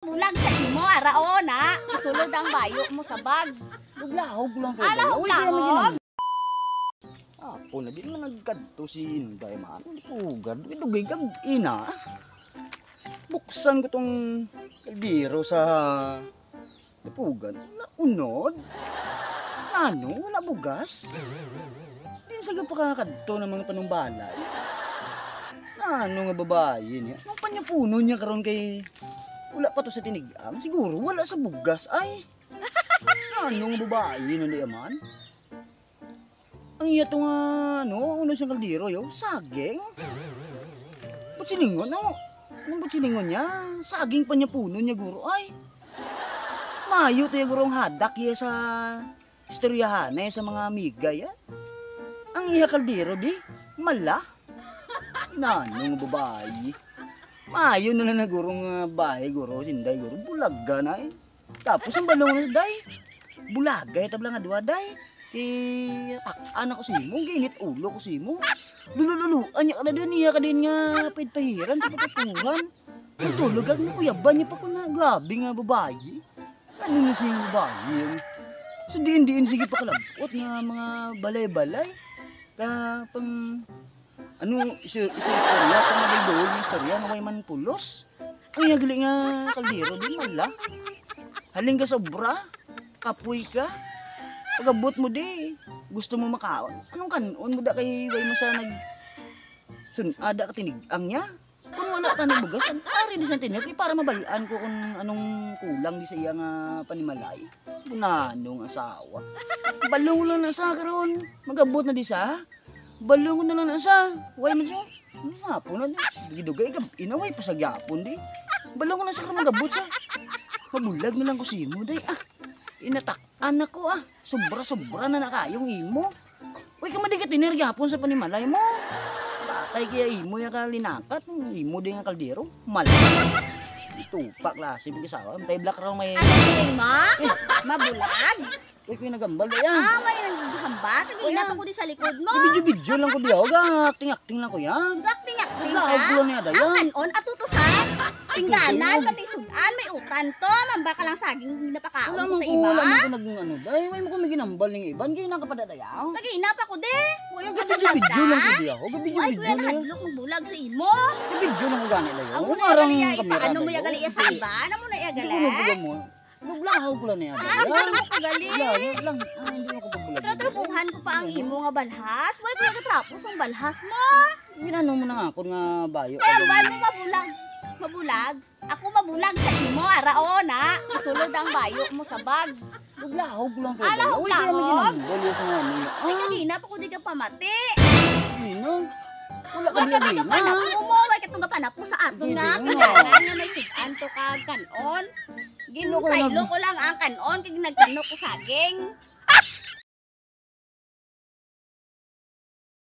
Bulag sa imo araon ha. Isulod ang bayo mo sa bag. Naglahog lang ko. Lahog. Apo na di man nagkadto si Inday man. Pugad, dugay kag ina. Buksan ko tong kaldero sa pugad. Naunod. Ano, wala bugas. Di sa gapakakadto ng mga panumbalay. Ano nga babae niya? Ang panyapuno niya karon kay wala pa to sa tinigang. Siguro wala sa bugas ay. Ano nga babae na di aman? Ang iya to nga, ano siyang kaldero yo? Saging? Butsilingon, anong butsilingon niya? Saging pa niya puno niya guro, ay. Mayo to yung gurong hadak iya sa istoryahan sa mga amiga ya. Ang iya kaldero di, mala. Nanong babae. Mayo na lang na gurong bahay guro, sinday guro, bulaga na eh. Tapos ang balong na day, bulaga tabla nga duwa day. Anak ko si mo, ginit ulo ko si mo. Lululuan niya kada din niya kadin nga pahiran sa patutuhan. Nagtulog ang nakuyaban niya pa ko na gabi nga babae. Ano nga siyang babae yan? So diin sige pa kalabot nga mga balay-balay. Ka pang ano istorya pang nagdol ng istorya na may man pulos. Ay agli nga kaldero di mala. Haling ka sobra, kapoy ka. Pagabot mo di, gusto mo makaon. Anong kanon mo da kay way mo sa ada ka tinigang niya? Kung wala ka ng bugas, ari di sa tinik, para mabalaan ko kung anong kulang di sa iya nga panimalay. Bunanong asawa. Balong lang na sa karon, magabot na di sa. Balong na lang na sa. Way mo siya. Hapon na di. Dugay ka, inaway pa sa gyapon di. Balong na sa karon magabot sa. Mabulag na lang ko si mo day. Inatak-an ako Sobra-sobra na nakayong imo. Uy, kamadigat inergyapon sa panimalay mo. Batay kaya imo yung kalinakat. Imo din ang kaldero. Malay. Ito pa klase mo kasawa. May black raw may... Ano mo? Mabulag? Uy, kaya nagambal na yan. May naghamba? Kaginap ako di sa likod mo. Video lang ko di ako. Acting lang ko yan. Acting Laog ka? ko niya dayan. Ang kanon at utusan? Pingganan, pati sudan, may utan to. Mamba ka lang saging napakaon mo sa iba. Wala mo ko nag-ano dahi. Way mo ko may ginambal ng iban. Kaya nakapadadayaw. Kaginap ako di. Uy, ang video lang ko di ako. Uy, kuya nahadlok ng bulag sa imo. Video lang ko gani dayo. Amo na gali paano mo yagali sa iba? Ano mo na yagali? Naglahaw ko lang niya. Ano mo kagali? Lang. Hindi mo ko pagbulag. Tratrapuhan ko pa ang imo nga balhas. Way kuya katrapos ang balhas mo. Ginano mo na nga ako nga bayo. Kaya mo mabulag. Mabulag? Ako mabulag sa imo, araon ha. Isulod ang bayo mo sa bag. Naglahog lang ko. Lahog? Ay, Ay, kanina pa ko di ka pamati. Nino? Wala ka Huwag ka din ka panapo mo. Huwag ka itong panapo sa ato nga. Pinanan nga may sigan to ka kanon. Ginusaylo ko lang ang kanon. Kaya nagkanok ko saging.